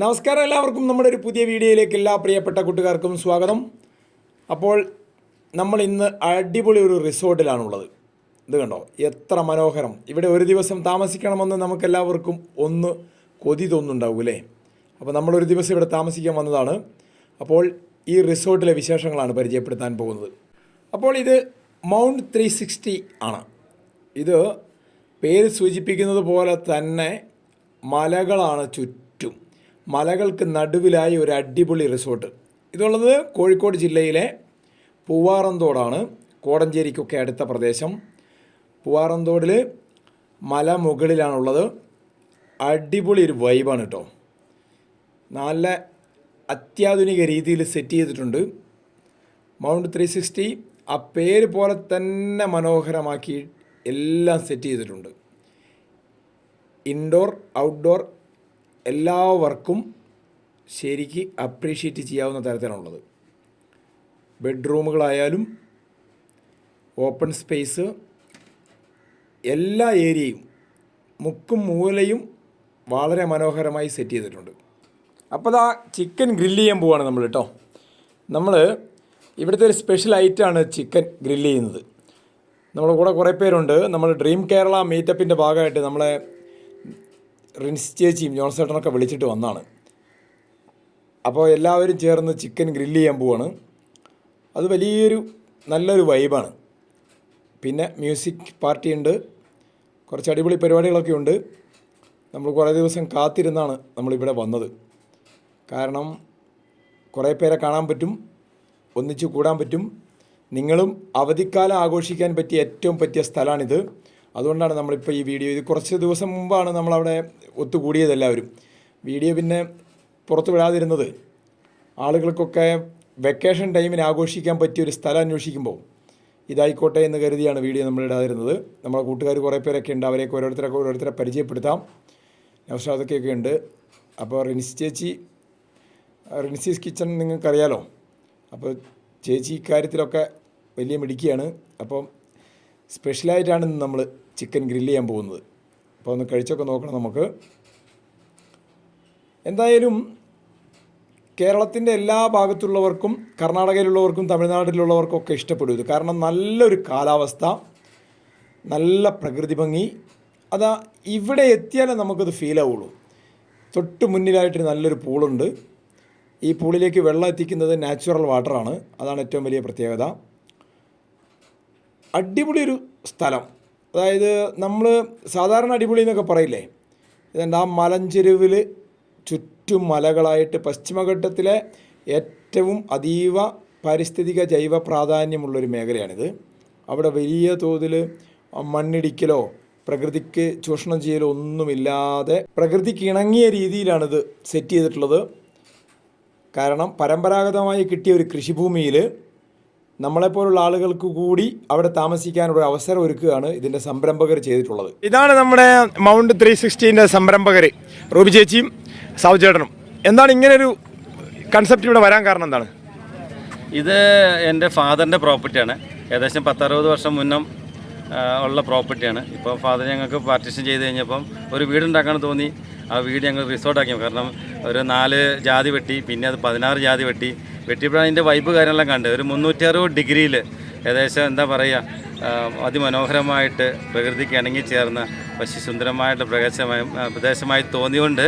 നമസ്കാരം, എല്ലാവർക്കും നമ്മുടെ ഒരു പുതിയ വീഡിയോയിലേക്ക് എല്ലാ പ്രിയപ്പെട്ട കൂട്ടുകാർക്കും സ്വാഗതം. അപ്പോൾ നമ്മൾ ഇന്ന് അടിപൊളി ഒരു റിസോർട്ടിലാണുള്ളത്. ഇത് കണ്ടോ, എത്ര മനോഹരം! ഇവിടെ ഒരു ദിവസം താമസിക്കണമെന്ന് നമുക്കെല്ലാവർക്കും ഒന്ന് കൊതി തോന്നുന്നുണ്ടാവും അല്ലേ? അപ്പോൾ നമ്മളൊരു ദിവസം ഇവിടെ താമസിക്കാൻ വന്നതാണ്. അപ്പോൾ ഈ റിസോർട്ടിലെ വിശേഷങ്ങളാണ് പരിചയപ്പെടുത്താൻ പോകുന്നത്. അപ്പോൾ ഇത് മൗണ്ട് 360 ആണ്. ഇത് പേര് സൂചിപ്പിക്കുന്നത് പോലെ തന്നെ മലകളാണ് ചുറ്റും. മലകൾക്ക് നടുവിലായി ഒരു അടിപൊളി റിസോർട്ട്. ഇതുള്ളത് കോഴിക്കോട് ജില്ലയിലെ പൂവാറന്തോടാണ്, കോടഞ്ചേരിക്കൊക്കെ അടുത്ത പ്രദേശം. പൂവാറന്തോടിൽ മല മുകളിലാണുള്ളത്. അടിപൊളി ഒരു വൈബാണ് കേട്ടോ. നല്ല അത്യാധുനിക രീതിയിൽ സെറ്റ് ചെയ്തിട്ടുണ്ട്. മൗണ്ട് 360 ആ പേര് പോലെ തന്നെ മനോഹരമാക്കി എല്ലാം സെറ്റ് ചെയ്തിട്ടുണ്ട്. ഇൻഡോർ ഔട്ട്ഡോർ എല്ലാവർക്കും ശരിക്ക് അപ്രീഷിയേറ്റ് ചെയ്യാവുന്ന തരത്തിലാണുള്ളത്. ബെഡ്റൂമുകളായാലും ഓപ്പൺ സ്പേസ്, എല്ലാ ഏരിയയും മുക്കും മൂലയും വളരെ മനോഹരമായി സെറ്റ് ചെയ്തിട്ടുണ്ട്. അപ്പോൾ ദാ ചിക്കൻ ഗ്രില്ല് ചെയ്യാൻ പോവാണ് നമ്മൾ കേട്ടോ. നമ്മൾ ഇവിടുത്തെ ഒരു സ്പെഷ്യൽ ഐറ്റമാണ് ചിക്കൻ ഗ്രില്ല് ചെയ്യുന്നത്. നമ്മുടെ കൂടെ കുറേ പേരുണ്ട്. നമ്മൾ ഡ്രീം കേരള മീറ്റപ്പിൻ്റെ ഭാഗമായിട്ട് നമ്മളെ റിൻസ് ചേച്ചിയും ജോൺസേട്ടനൊക്കെ വിളിച്ചിട്ട് വന്നതാണ്. അപ്പോൾ എല്ലാവരും ചേർന്ന് ചിക്കൻ ഗ്രില്ല് ചെയ്യാൻ പോവാണ്. അത് വലിയൊരു നല്ലൊരു വൈബാണ്. പിന്നെ മ്യൂസിക് പാർട്ടി ഉണ്ട്, കുറച്ച് അടിപൊളി പരിപാടികളൊക്കെ ഉണ്ട്. നമ്മൾ കുറേ ദിവസം കാത്തിരുന്നാണ് നമ്മളിവിടെ വന്നത്. കാരണം കുറേ പേരെ കാണാൻ പറ്റും, ഒന്നിച്ച് കൂടാൻ പറ്റും. നിങ്ങളും അവധിക്കാലം ആഘോഷിക്കാൻ പറ്റിയ ഏറ്റവും പറ്റിയ സ്ഥലമാണിത്. അതുകൊണ്ടാണ് നമ്മളിപ്പോൾ ഈ വീഡിയോ, ഇത് കുറച്ച് ദിവസം മുമ്പാണ് നമ്മളവിടെ ഒത്തുകൂടിയതെല്ലാവരും. വീഡിയോ പിന്നെ പുറത്ത് വിടാതിരുന്നത്, ആളുകൾക്കൊക്കെ വെക്കേഷൻ ടൈമിന് ആഘോഷിക്കാൻ പറ്റിയൊരു സ്ഥലം അന്വേഷിക്കുമ്പോൾ ഇതായിക്കോട്ടെ എന്ന് കരുതിയാണ് വീഡിയോ നമ്മളിടാതിരുന്നത്. നമ്മളെ കൂട്ടുകാർ കുറേ പേരൊക്കെ ഉണ്ട്, അവരെയൊക്കെ ഓരോരുത്തരെ പരിചയപ്പെടുത്താം. നൗഷാദൊക്കെയൊക്കെ ഉണ്ട്. അപ്പോൾ റിൻസ് ചേച്ചി, റിൻസീസ് കിച്ചൺ നിങ്ങൾക്കറിയാലോ. അപ്പോൾ ചേച്ചി ഇക്കാര്യത്തിലൊക്കെ വലിയ മിടുക്കിയാണ്. അപ്പം സ്പെഷ്യലായിട്ടാണ് ഇന്ന് നമ്മൾ ചിക്കൻ ഗ്രില്ല് ചെയ്യാൻ പോകുന്നത്. അപ്പോൾ ഒന്ന് കഴിച്ചൊക്കെ നോക്കണം നമുക്ക്. എന്തായാലും കേരളത്തിൻ്റെ എല്ലാ ഭാഗത്തുള്ളവർക്കും, കർണാടകയിലുള്ളവർക്കും തമിഴ്നാട്ടിലുള്ളവർക്കും ഒക്കെ ഇഷ്ടപ്പെടും ഇത്. കാരണം നല്ലൊരു കാലാവസ്ഥ, നല്ല പ്രകൃതി ഭംഗി. അതാ ഇവിടെ എത്തിയാലേ നമുക്കത് ഫീൽ ആവുള്ളൂ. തൊട്ട് മുന്നിലായിട്ടൊരു നല്ലൊരു പൂളുണ്ട്. ഈ പൂളിലേക്ക് വെള്ളം എത്തിക്കുന്നത് നാച്ചുറൽ വാട്ടറാണ്. അതാണ് ഏറ്റവും വലിയ പ്രത്യേകത. അടിപൊളി ഒരു സ്ഥലം. അതായത് നമ്മൾ സാധാരണ അടിപൊളി എന്നൊക്കെ പറയില്ലേ, ഇതെന്താ ആ മലഞ്ചെരുവിൽ ചുറ്റും മലകളായിട്ട് പശ്ചിമഘട്ടത്തിലെ ഏറ്റവും അതീവ പാരിസ്ഥിതിക ജൈവ പ്രാധാന്യമുള്ളൊരു മേഖലയാണിത്. അവിടെ വലിയ തോതിൽ മണ്ണിടിക്കലോ പ്രകൃതിക്ക് ചൂഷണം ചെയ്യലോ ഒന്നുമില്ലാതെ പ്രകൃതിക്ക് ഇണങ്ങിയ രീതിയിലാണിത് സെറ്റ് ചെയ്തിട്ടുള്ളത്. കാരണം പരമ്പരാഗതമായി കിട്ടിയ ഒരു കൃഷിഭൂമിയിൽ നമ്മളെപ്പോലുള്ള ആളുകൾക്ക് കൂടി അവിടെ താമസിക്കാനുള്ള അവസരം ഒരുക്കുകയാണ് ഇതിൻ്റെ സംരംഭകർ ചെയ്തിട്ടുള്ളത്. ഇതാണ് നമ്മുടെ മൗണ്ട് 360ൻ്റെ സംരംഭകർ റൂബി ചേച്ചിയും സാവു ചേട്ടനും. എന്താണ് ഇങ്ങനൊരു കൺസെപ്റ്റ് ഇവിടെ വരാൻ കാരണം എന്താണ്? ഇത് എൻ്റെ ഫാദറിൻ്റെ പ്രോപ്പർട്ടിയാണ്. ഏകദേശം 10-60 വർഷം മുന്നം ഉള്ള പ്രോപ്പർട്ടിയാണ്. ഇപ്പോൾ ഫാദർ ഞങ്ങൾക്ക് പാർട്ടീഷൻ ചെയ്ത് കഴിഞ്ഞപ്പം ഒരു വീടുണ്ടാക്കാൻ തോന്നി. ആ വീട് ഞങ്ങൾ റിസോർട്ടാക്കി. കാരണം ഒരു 4 ജാതി വെട്ടി, പിന്നെ അത് 16 ജാതി വെട്ടിയപ്പോഴാണ് അതിൻ്റെ വൈബ് കാര്യങ്ങളെല്ലാം കണ്ട്. ഒരു 360 ഡിഗ്രിയിൽ ഏകദേശം എന്താ പറയുക, അതിമനോഹരമായിട്ട് പ്രകൃതിക്ക് ഇണങ്ങിച്ചേർന്ന സുന്ദരമായിട്ട് പ്രദേശമായി തോന്നിയുകൊണ്ട്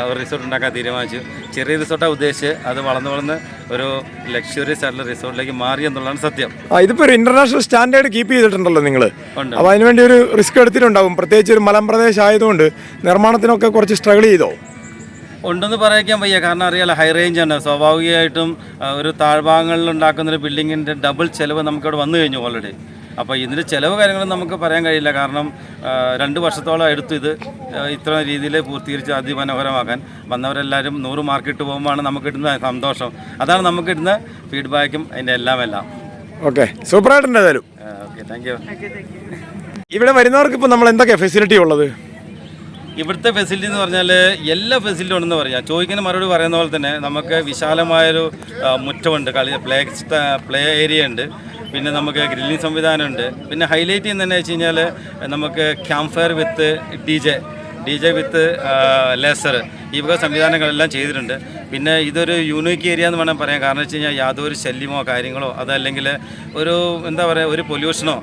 ഒരു റിസോർട്ട് ഉണ്ടാക്കാൻ തീരുമാനിച്ചു. ചെറിയ റിസോർട്ടാണ് ഉദ്ദേശിച്ച്, അത് വളർന്ന് ഒരു ലക്ഷറിയസ് ആയിട്ടുള്ള റിസോർട്ടിലേക്ക് മാറി എന്നുള്ളതാണ് സത്യം. ഇതിപ്പോൾ ഒരു ഇന്റർനാഷണൽ സ്റ്റാൻഡേർഡ് കീപ്പ് ചെയ്തിട്ടുണ്ടല്ലോ നിങ്ങൾ. അപ്പോൾ അതിനുവേണ്ടി ഒരു റിസ്ക് എടുത്തിട്ടുണ്ടാവും. പ്രത്യേകിച്ച് ഒരു മലമ്പ്രദേശം ആയതുകൊണ്ട് നിർമ്മാണത്തിനൊക്കെ കുറച്ച് സ്ട്രഗിൾ ചെയ്തോ? ഉണ്ടെന്ന് പറയാൻ വയ്യ. കാരണം അറിയാലോ, ഹൈ റേഞ്ചാണ്. സ്വാഭാവികമായിട്ടും ഒരു താഴ്ഭാഗങ്ങളിൽ ഉണ്ടാക്കുന്നൊരു ബിൽഡിങ്ങിൻ്റെ ഡബിൾ ചിലവ് നമുക്കിവിടെ വന്നു കഴിഞ്ഞു ഓൾറെഡി. അപ്പോൾ ഇതിൻ്റെ ചിലവ് കാര്യങ്ങളും നമുക്ക് പറയാൻ കഴിയില്ല. കാരണം 2 വർഷത്തോളം എടുത്തു ഇത് ഇത്ര രീതിയിൽ പൂർത്തീകരിച്ച് അതിമനോഹരമാക്കാൻ. വന്നവരെല്ലാവരും 100 മാർക്ക് ഇട്ട് പോകുമ്പോഴാണ് നമുക്ക് കിട്ടുന്ന സന്തോഷം. അതാണ് നമുക്ക് കിട്ടുന്ന ഫീഡ്ബാക്കും അതിൻ്റെ എല്ലാം. ഓക്കെ, സൂപ്പറായിട്ടുണ്ട്. ഏതായാലും ഓക്കെ, താങ്ക് യു. ഇവിടെ വരുന്നവർക്ക് ഇപ്പോൾ നമ്മൾ എന്തൊക്കെ ഫെസിലിറ്റി ഉള്ളത്? ഇവിടുത്തെ ഫെസിലിറ്റി എന്ന് പറഞ്ഞാൽ എല്ലാ ഫെസിലിറ്റി ഉണ്ടെന്ന് പറയാം. ചോദിക്കുന്ന മറുപടി പറയുന്ന പോലെ തന്നെ നമുക്ക് വിശാലമായൊരു മുറ്റമുണ്ട്, പ്ലേ ഏരിയ ഉണ്ട്. പിന്നെ നമുക്ക് ഗ്രില്ലിംഗ് സംവിധാനമുണ്ട്. പിന്നെ ഹൈലൈറ്റ് ചെയ്യുന്നതെന്ന് വെച്ച് കഴിഞ്ഞാൽ നമുക്ക് ക്യാമ്പ് ഫയർ വിത്ത് DJ വിത്ത് ലേസർ ഈ വക സംവിധാനങ്ങളെല്ലാം ചെയ്തിട്ടുണ്ട്. പിന്നെ ഇതൊരു യൂണിക്ക് ഏരിയ എന്ന് വേണം പറയാം. കാരണം വെച്ച് കഴിഞ്ഞാൽ യാതൊരു ശല്യമോ കാര്യങ്ങളോ അതല്ലെങ്കിൽ ഒരു എന്താ പറയുക ഒരു പൊല്യൂഷനോ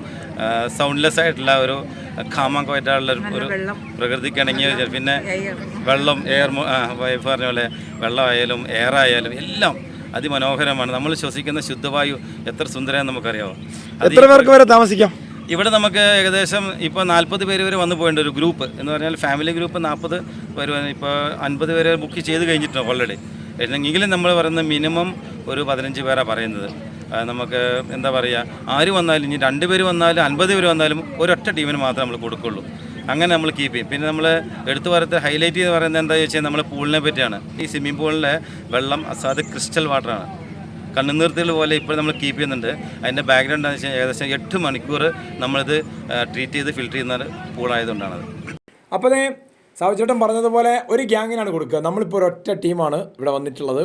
സൗണ്ട്ലെസ് ആയിട്ടുള്ള ഒരു കാമായിട്ടുള്ള ഒരു പ്രകൃതിക്ക് ഇണങ്ങിയ, പിന്നെ വെള്ളം എയർ വൈഫ് പറഞ്ഞ പോലെ വെള്ളമായാലും എയറായാലും എല്ലാം അതിമനോഹരമാണ്. നമ്മൾ ശ്വസിക്കുന്ന ശുദ്ധവായു എത്ര സുന്ദരമാണെന്ന് നമുക്കറിയാമോ. എത്ര പേർക്ക് വരെ താമസിക്കാം ഇവിടെ? നമുക്ക് ഏകദേശം ഇപ്പോൾ 40 പേര് വരെ വന്നു പോയിട്ടുണ്ട്. ഒരു ഗ്രൂപ്പ് എന്ന് പറഞ്ഞാൽ ഫാമിലി ഗ്രൂപ്പ് 40 പേര്, ഇപ്പോൾ 50 പേരെ ബുക്ക് ചെയ്ത് കഴിഞ്ഞിട്ടുണ്ട് ഓൾറെഡി. എങ്കിലും നമ്മൾ പറയുന്നത് മിനിമം ഒരു 15 പേരാണ് പറയുന്നത്. നമുക്ക് എന്താ പറയുക, ആര് വന്നാലും ഇനി 2 പേര് വന്നാലും 50 പേര് വന്നാലും ഒരൊറ്റ ടീമിന് മാത്രമേ നമ്മൾ കൊടുക്കുള്ളൂ. അങ്ങനെ നമ്മൾ കീപ്പ് ചെയ്യും. പിന്നെ നമ്മൾ എടുത്തു പറയുന്നത് ഹൈലൈറ്റ് എന്ന് പറയുന്നത് എന്താ വെച്ചാൽ നമ്മൾ പൂളിനെ പറ്റിയാണ്. ഈ സ്വിമ്മിംഗ് പൂളിലെ വെള്ളം അത് ക്രിസ്റ്റൽ വാട്ടറാണ്, കണ്ണുനീർത്തുകൾ പോലെ ഇപ്പോൾ നമ്മൾ കീപ്പ് ചെയ്യുന്നുണ്ട്. അതിൻ്റെ ബാക്ക്ഗ്രൗണ്ട് എന്ന് വെച്ചാൽ ഏകദേശം 8 മണിക്കൂർ നമ്മളിത് ട്രീറ്റ് ചെയ്ത് ഫിൽറ്റർ ചെയ്യുന്ന പൂളായതുകൊണ്ടാണത്. അപ്പോൾ സാവുചേട്ടൻ പറഞ്ഞതുപോലെ ഒരു ഗ്യാങ്ങിനാണ് കൊടുക്കുക. നമ്മളിപ്പോൾ ഒരൊറ്റ ടീമാണ് ഇവിടെ വന്നിട്ടുള്ളത്.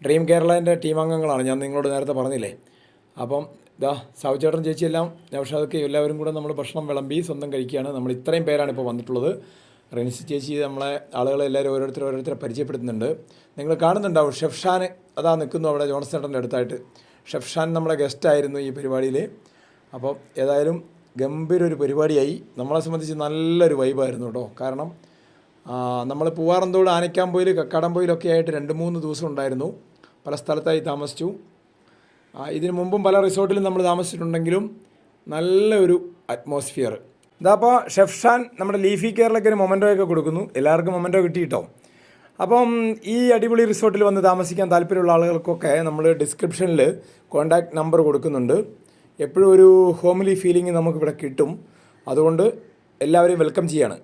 ഡ്രീം കേരളേൻ്റെ ടീം അംഗങ്ങളാണ്, ഞാൻ നിങ്ങളോട് നേരത്തെ പറഞ്ഞില്ലേ. അപ്പം ഇതാ സാവുചേട്ടൻ ചേച്ചിയെല്ലാം നൗഷാദൊക്കെ എല്ലാവരും കൂടെ നമ്മൾ ഭക്ഷണം വിളമ്പി സ്വന്തം കഴിക്കുകയാണ്. നമ്മൾ ഇത്രയും പേരാണ് ഇപ്പോൾ വന്നിട്ടുള്ളത്. റെനിസി ചേച്ചി നമ്മളെ ആളുകളെ എല്ലാവരും ഓരോരുത്തരെ പരിചയപ്പെടുത്തുന്നുണ്ട്. നിങ്ങൾ കാണുന്നുണ്ടാവും ഷെഫ്ഷാൻ അതാ നിൽക്കുന്നു അവിടെ ജോൺസേട്ടൻ്റെ അടുത്തായിട്ട്. ഷെഫ്ഷാൻ നമ്മുടെ ഗസ്റ്റായിരുന്നു ഈ പരിപാടിയിൽ. അപ്പോൾ ഏതായാലും ഗംഭീര ഒരു പരിപാടിയായി. നമ്മളെ സംബന്ധിച്ച് നല്ലൊരു വൈബായിരുന്നു കേട്ടോ. കാരണം നമ്മൾ പൂവാറന്തോട് ആനക്കാമ്പൊയിൽ കക്കാടംപൊയിലൊക്കെ ആയിട്ട് 2-3 ദിവസം ഉണ്ടായിരുന്നു. പല സ്ഥലത്തായി താമസിച്ചു. ഇതിനു മുമ്പും പല റിസോർട്ടിലും നമ്മൾ താമസിച്ചിട്ടുണ്ടെങ്കിലും നല്ലൊരു അറ്റ്മോസ്ഫിയർ. ഇതാ അപ്പോൾ ഷെഫ്ഷാൻ നമ്മുടെ ലീഫി കേരളയ്ക്ക് ഒരു മൊമെൻറ്റോയൊക്കെ കൊടുക്കുന്നു. എല്ലാവർക്കും മൊമെൻറ്റോ കിട്ടിയിട്ടോ. അപ്പം ഈ അടിപൊളി റിസോർട്ടിൽ വന്ന് താമസിക്കാൻ താല്പര്യമുള്ള ആളുകൾക്കൊക്കെ നമ്മൾ ഡിസ്ക്രിപ്ഷനിൽ കോൺടാക്റ്റ് നമ്പർ കൊടുക്കുന്നുണ്ട്. എപ്പോഴും ഒരു ഹോംലി ഫീലിംഗ് നമുക്കിവിടെ കിട്ടും. അതുകൊണ്ട് എല്ലാവരെയും വെൽക്കം ചെയ്യാണ്.